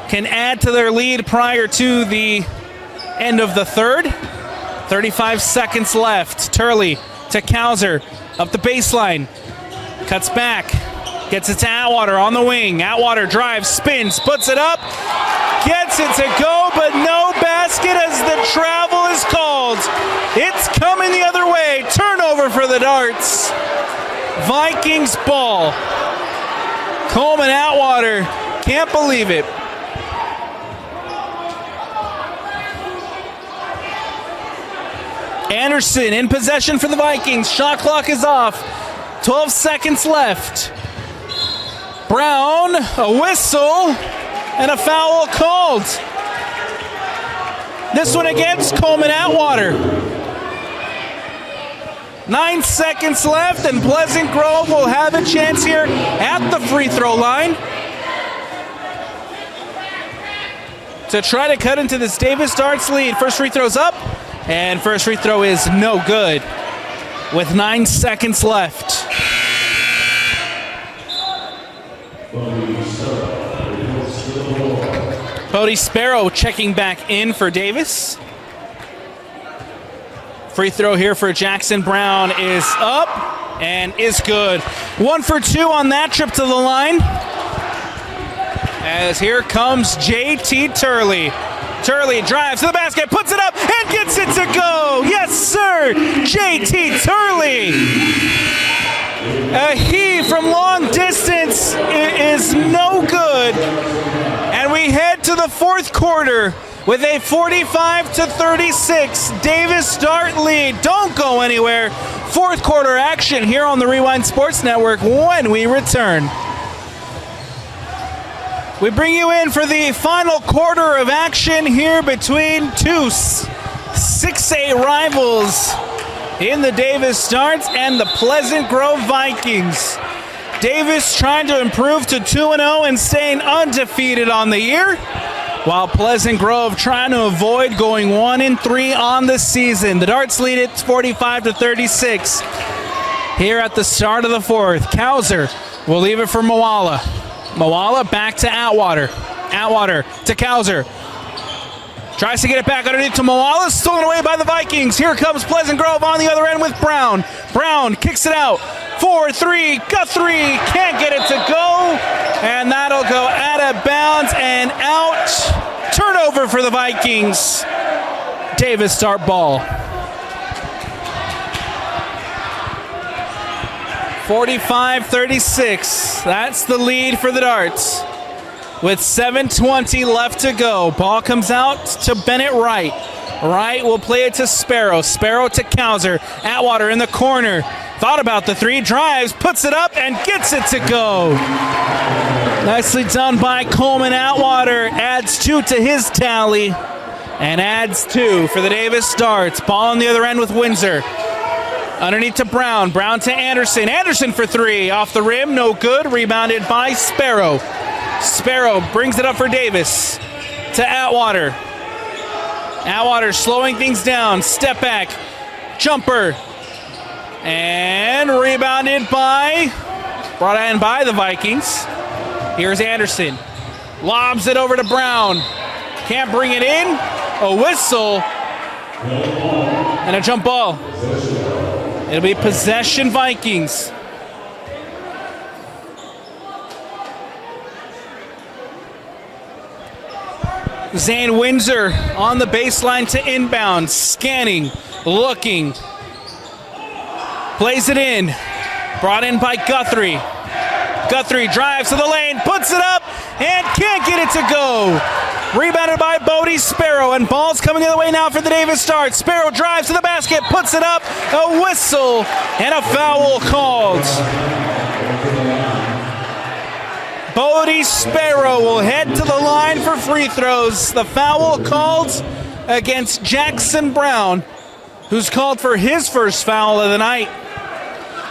A: can add to their lead prior to the end of the third. 35 seconds left. Turley to Kauser up the baseline. Cuts back. Gets it to Atwater on the wing. Atwater drives, spins, puts it up. Gets it to go, but no basket as the travel is called. It's coming the other way. Turnover for the Darts. Vikings ball. Coleman Atwater. Can't believe it. Anderson in possession for the Vikings. Shot clock is off. 12 seconds left. Brown, a whistle, and a foul called. This one against Coleman Atwater. 9 seconds left, and Pleasant Grove will have a chance here at the free throw line to try to cut into this Davis Darts lead. First free throw's up, and first free throw is no good with 9 seconds left. Bodie Sparrow checking back in for Davis. Free throw here for Jackson Brown is up and is good. 1 for 2 on that trip to the line. As here comes JT Turley. Turley drives to the basket, puts it up, and gets it to go. Yes, sir, JT Turley. A heave from long distance is no good. And we head to the fourth quarter with a 45-36 Davis Dart lead. Don't go anywhere. Fourth quarter action here on the Rewind Sports Network when we return. We bring you in for the final quarter of action here between two 6A rivals in the Davis Darts and the Pleasant Grove Vikings. Davis trying to improve to 2-0 and staying undefeated on the year, while Pleasant Grove trying to avoid going 1-3 on the season. The Darts lead it 45-36 here at the start of the fourth. Kauser will leave it for Moala. Moala back to Atwater. Atwater to Kauser. Tries to get it back underneath to Moala. Stolen away by the Vikings. Here comes Pleasant Grove on the other end with Brown. Brown kicks it out. 4-3. Guthrie can't get it to go. And that'll go out of bounds and out. Turnover for the Vikings. Davis Dart ball. 45-36. That's the lead for the Darts. With 7:20 left to go. Ball comes out to Bennett Wright. Wright will play it to Sparrow. Sparrow to Kauser. Atwater in the corner. Thought about the three. Drives, puts it up, and gets it to go. Nicely done by Coleman Atwater. Adds 2 to his tally. And adds 2 for the Davis Darts. Ball on the other end with Windsor. Underneath to Brown. Brown to Anderson. Anderson for 3. Off the rim. No good. Rebounded by Sparrow. Sparrow brings it up for Davis. To Atwater. Atwater slowing things down. Step back. Jumper. And rebounded by... brought in by the Vikings. Here's Anderson. Lobs it over to Brown. Can't bring it in. A whistle. And a jump ball. It'll be possession Vikings. Zane Windsor on the baseline to inbound. Scanning. Looking. Plays it in. Brought in by Guthrie. Guthrie drives to the lane. Puts it up. And can't get it to go. Rebounded by Bodie Sparrow, and ball's coming the other way now for the Davis Start. Sparrow drives to the basket, puts it up, a whistle, and a foul called. Bodie Sparrow will head to the line for free throws. The foul called against Jackson Brown, who's called for his first foul of the night.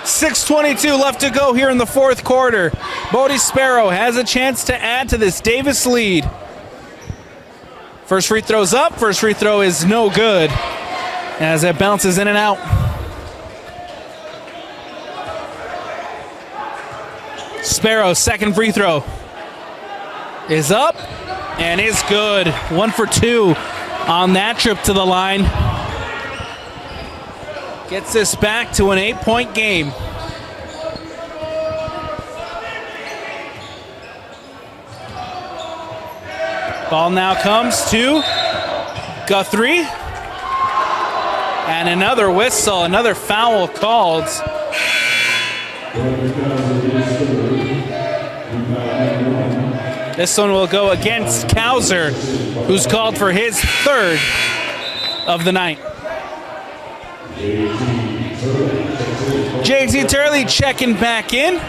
A: 6:22 left to go here in the fourth quarter. Bodie Sparrow has a chance to add to this Davis lead. First free throw's up. First free throw is no good as it bounces in and out. Sparrow's second free throw is up and is good. 1 for 2 on that trip to the line. Gets this back to an 8-point game. Ball now comes to Guthrie. And another whistle, another foul called. This one will go against Kauser, who's called for his third of the night. JT Turley checking back in.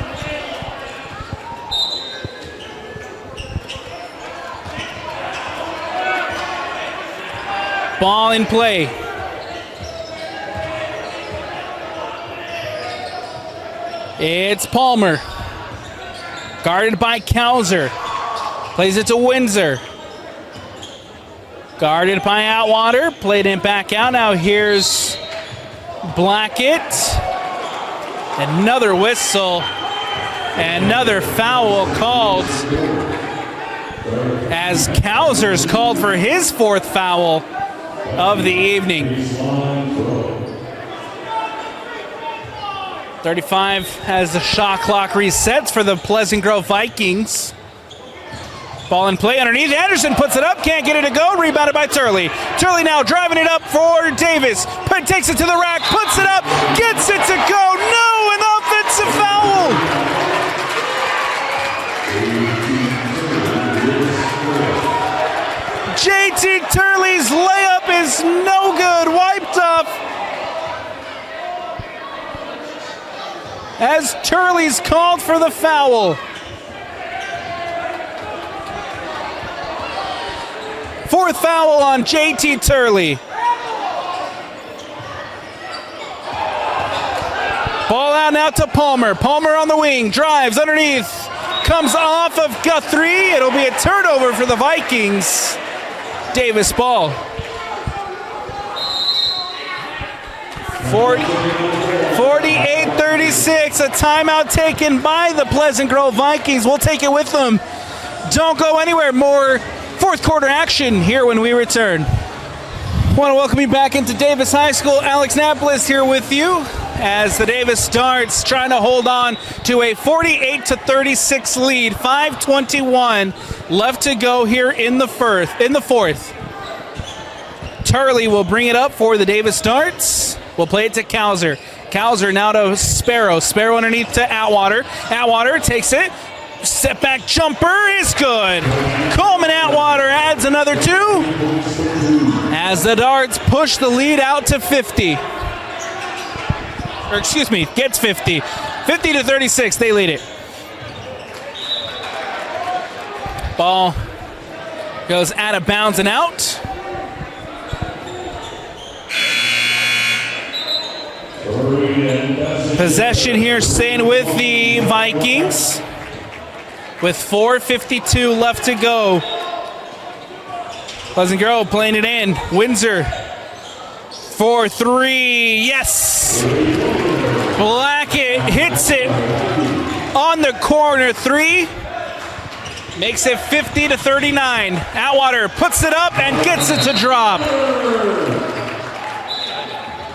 A: Ball in play. It's Palmer. Guarded by Kauser. Plays it to Windsor. Guarded by Atwater. Played it back out. Now here's Blackett. Another whistle. Another foul called as Kauser's called for his fourth foul of the evening. 35 as the shot clock resets for the Pleasant Grove Vikings. Ball in play underneath. Anderson puts it up, can't get it to go. Rebounded by Turley. Turley now driving it up for Davis. Takes it to the rack, puts it up, gets it to go. No, an offensive foul. JT Turley's layup is no good. Wiped off as Turley's called for the foul. Fourth foul on JT Turley. Ball out now to Palmer. Palmer on the wing, drives underneath, comes off of Guthrie. It'll be a turnover for the Vikings. Davis ball. 48-36, a timeout taken by the Pleasant Grove Vikings. We'll take it with them. Don't go anywhere. More fourth quarter action here when we return. I want to welcome you back into Davis High School. Alex Napolis here with you as the Davis Starts trying to hold on to a 48-36 lead. 5:21 left to go here in the fourth. Turley will bring it up for the Davis Starts. We'll play it to Kauser. Kauser now to Sparrow. Sparrow underneath to Atwater. Atwater takes it. Step back jumper is good. Coleman Atwater adds another 2 as the Darts push the lead out to 50. Or excuse me, gets 50. 50-36, they lead it. Ball goes out of bounds and out. Possession here staying with the Vikings with 4:52 left to go. Pleasant Grove playing it in. Windsor for 3. Yes! Blackett hits it on the corner 3. Makes it 50-39. Atwater puts it up and gets it to drop.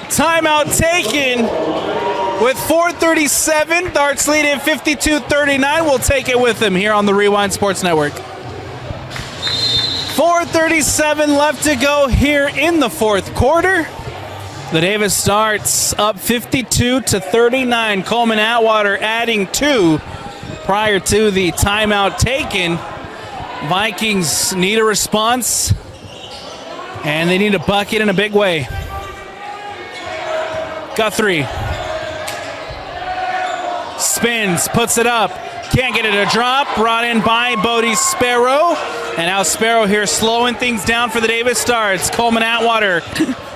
A: Timeout taken with 4:37. Darts lead in 52-39. We'll take it with them here on the Rewind Sports Network. 4:37 left to go here in the fourth quarter. The Davis Starts up 52-39. Coleman Atwater adding 2 prior to the timeout taken. Vikings need a response, and they need a bucket in a big way. Guthrie spins, puts it up, can't get it to drop. Brought in by Bodie Sparrow, and now Sparrow here slowing things down for the Davis Stars. Coleman Atwater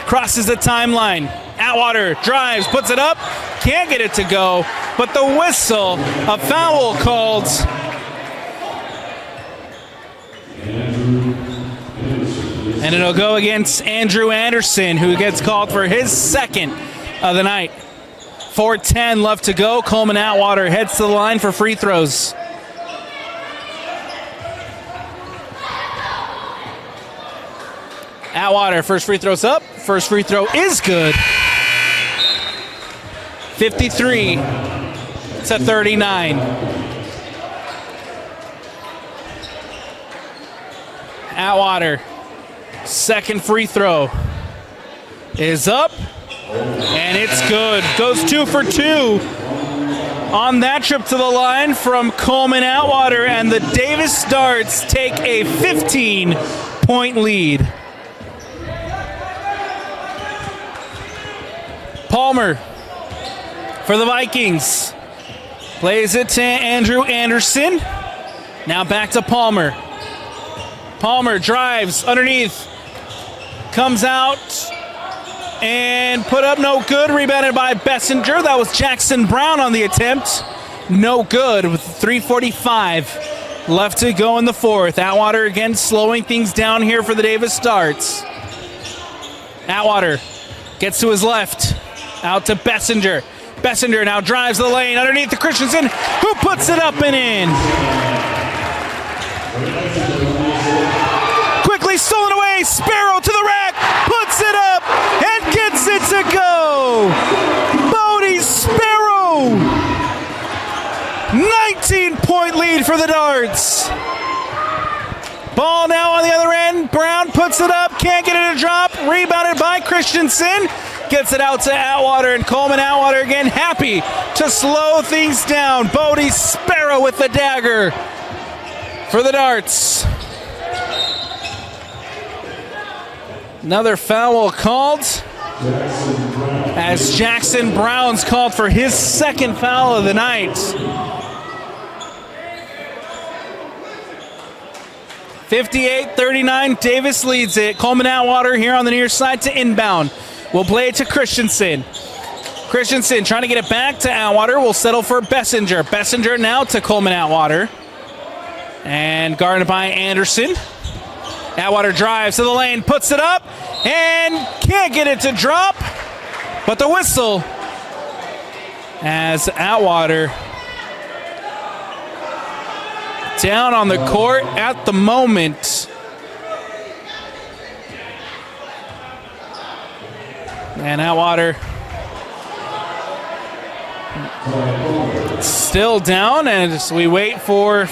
A: crosses the timeline. Atwater drives, puts it up, can't get it to go, but the whistle, a foul called. And it'll go against Andrew Anderson, who gets called for his second of the night. 4:10 left to go. Coleman Atwater heads to the line for free throws. Atwater, first free throw's up. First free throw is good. 53-39. Atwater, second free throw is up, and it's good. Goes 2 for 2 on that trip to the line from Coleman Atwater, and the Davis Stars take a 15-point lead. Palmer for the Vikings. Plays it to Andrew Anderson. Now back to Palmer. Palmer drives underneath. Comes out and put up no good. Rebounded by Bessinger. That was Jackson Brown on the attempt. No good with 3:45 left to go in the fourth. Atwater again slowing things down here for the Davis Stars. Atwater gets to his left. Out to Bessinger. Bessinger now drives the lane underneath the Christensen, who puts it up and in. Quickly stolen away. Sparrow to the rack. Puts it up and gets it to go. Bodie Sparrow. 19-point lead for the Darts. Ball now on the other end. Brown puts it up. Can't get it to drop. Rebounded by Christensen. Gets it out to Atwater, and Coleman Atwater again happy to slow things down. Bodie Sparrow with the dagger for the Darts. Another foul called as Jackson Brown's called for his second foul of the night. 58-39, Davis leads it. Coleman Atwater here on the near side to inbound. We'll play it to Christensen. Christensen trying to get it back to Atwater. Will settle for Bessinger. Bessinger now to Coleman Atwater. And guarded by Anderson. Atwater drives to the lane, puts it up, and can't get it to drop. But the whistle as Atwater down on the court at the moment. And Atwater still down, and as we wait for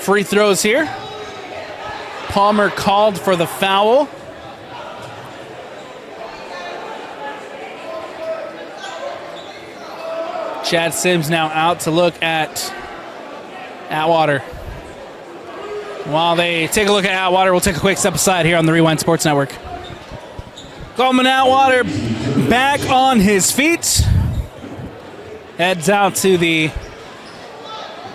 A: free throws here. Palmer called for the foul. Chad Sims now out to look at Atwater. While they take a look at Atwater, we'll take a quick step aside here on the Rewind Sports Network. Coleman Atwater back on his feet. Heads out to the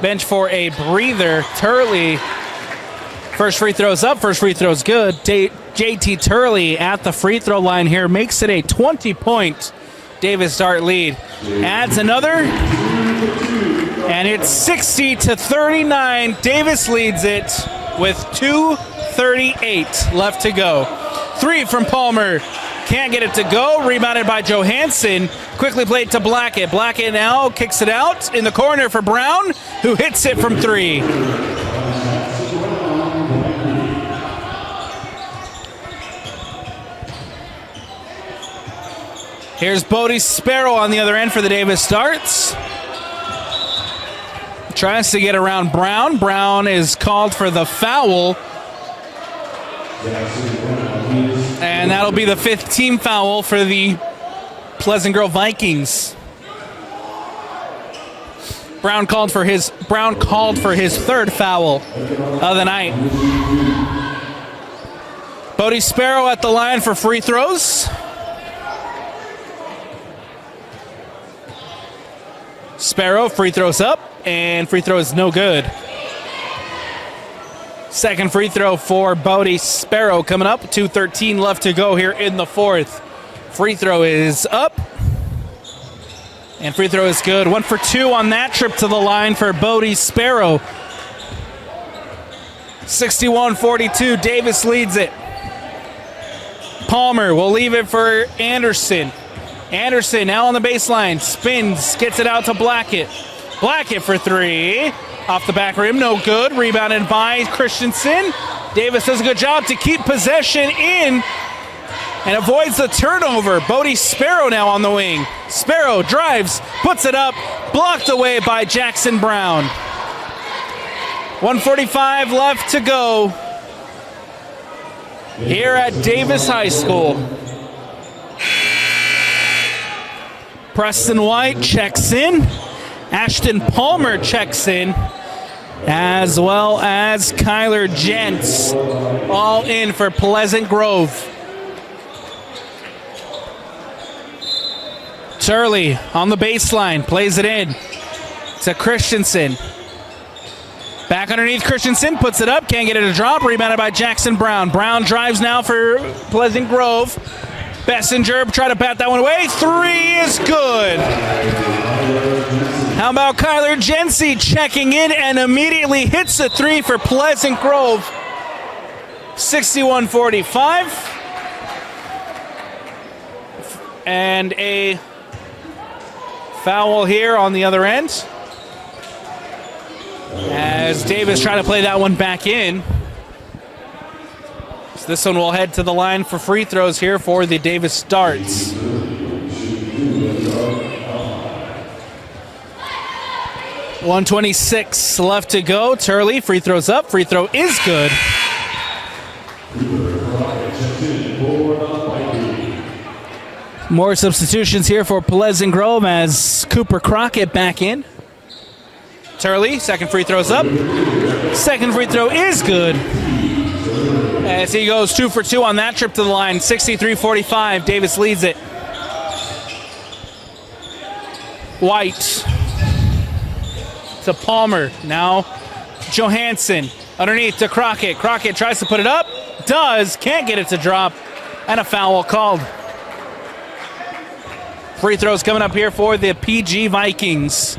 A: bench for a breather. Turley, first free throw's up, first free throw's good. JT Turley at the free throw line here makes it a 20-point Davis Dart lead. Adds another, and it's 60-39. Davis leads it with 2:38 left to go. Three from Palmer. Can't get it to go. Rebounded by Johansson. Quickly played to Blackett. Blackett now kicks it out in the corner for Brown, who hits it from three. Here's Bodie Sparrow on the other end for the Davis Starts. Tries to get around Brown. Brown is called for the foul. And that'll be the fifth team foul for the Pleasant Grove Vikings. Brown called for his third foul of the night. Bodie Sparrow at the line for free throws. Sparrow, free throws up, and free throw is no good. Second free throw for Bodie Sparrow coming up. 2:13 left to go here in the fourth. Free throw is up, and free throw is good. 1 for 2 on that trip to the line for Bodie Sparrow. 61-42, Davis leads it. Palmer will leave it for Anderson. Anderson now on the baseline, spins, gets it out to Blackett. Blackett for three. Off the back rim, no good. Rebounded by Christensen. Davis does a good job to keep possession in and avoids the turnover. Bodie Sparrow now on the wing. Sparrow drives, puts it up, blocked away by Jackson Brown. 1:45 left to go here at Davis High School. Preston White checks in. Ashton Palmer checks in, as well as Kyler Gents, all in for Pleasant Grove. Turley on the baseline, plays it in to Christensen. Back underneath Christensen, puts it up, can't get it to drop, rebounded by Jackson Brown. Brown drives now for Pleasant Grove. Bessinger try to bat that one away. Three is good. How about Kyler Jency checking in and immediately hits a three for Pleasant Grove. 61-45. And a foul here on the other end, as Davis trying to play that one back in. So this one will head to the line for free throws here for the Davis Starts. .126 left to go. Turley, free throws up. Free throw is good. More substitutions here for Pleasant Grove as Cooper Crockett back in. Turley, second free throw's up. Second free throw is good, as he goes 2 for 2 on that trip to the line. 63-45, Davis leads it. White to Palmer, now Johansson underneath to Crockett. Crockett tries to put it up, does, can't get it to drop, and a foul called. Free throws coming up here for the PG Vikings.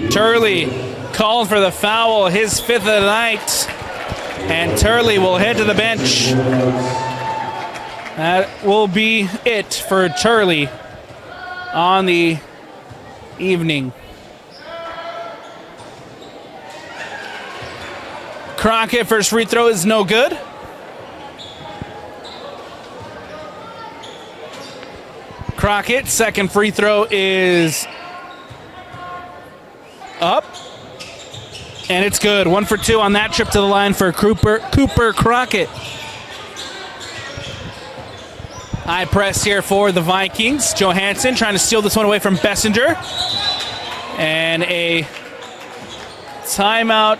A: Turley called for the foul, his fifth of the night, and Turley will head to the bench. That will be it for Turley on the evening. Crockett, first free throw is no good. Crockett, second free throw is up, and it's good. 1 for 2 on that trip to the line for Cooper Crockett. High press here for the Vikings. Johansson trying to steal this one away from Bessinger, and a timeout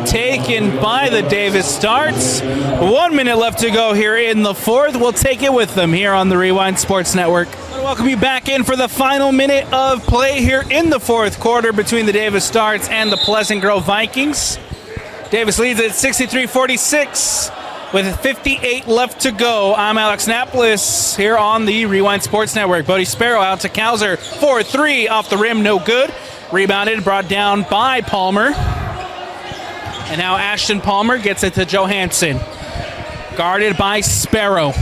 A: taken by the Davis Starts. 1 minute left to go here in the fourth. We'll take it with them here on the Rewind Sports Network. I want to welcome you back in for the final minute of play here in the fourth quarter between the Davis Starts and the Pleasant Grove Vikings. Davis leads at 63-46 with 58 left to go. I'm Alex Napolis here on the Rewind Sports Network. Bodie Sparrow out to Kauser for 3 off the rim, no good. Rebounded, brought down by Palmer. And now Ashton Palmer gets it to Johansson. Guarded by Sparrow.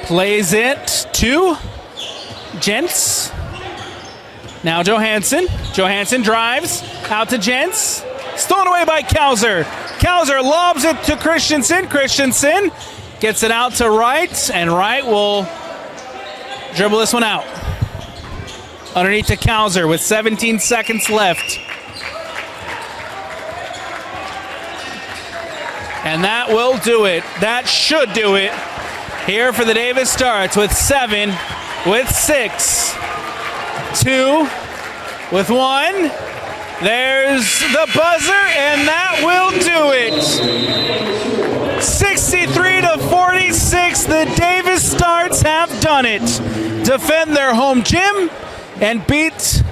A: Plays it to Gents. Now Johansson. Johansson drives out to Gents. Stolen away by Kauser. Kauser lobs it to Christensen. Christensen gets it out to Wright, and Wright will dribble this one out. Underneath to Kauser with 17 seconds left. And that will do it. That should do it here for the Davis Starts with 7 with 6. 2 with 1. There's the buzzer, and that will do it. 63-46, the Davis Stars have done it. Defend their home gym and beat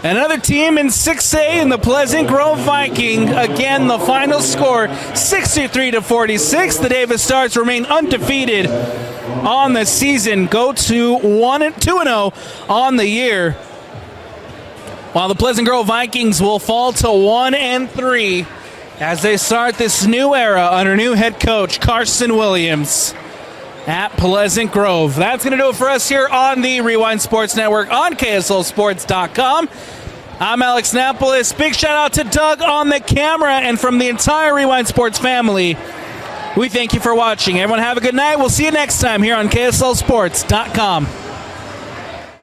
A: another team in 6A in the Pleasant Grove Viking. Again, the final score, 63-46. The Davis Stars remain undefeated on the season, go to 2-0 on the year, while the Pleasant Grove Vikings will fall to 1-3 as they start this new era under new head coach Carson Williams at Pleasant Grove. That's going to do it for us here on the Rewind Sports Network on KSLSports.com. I'm Alex Napolis. Big shout out to Doug on the camera, and from the entire Rewind Sports family, we thank you for watching. Everyone have a good night. We'll see you next time here on KSLSports.com.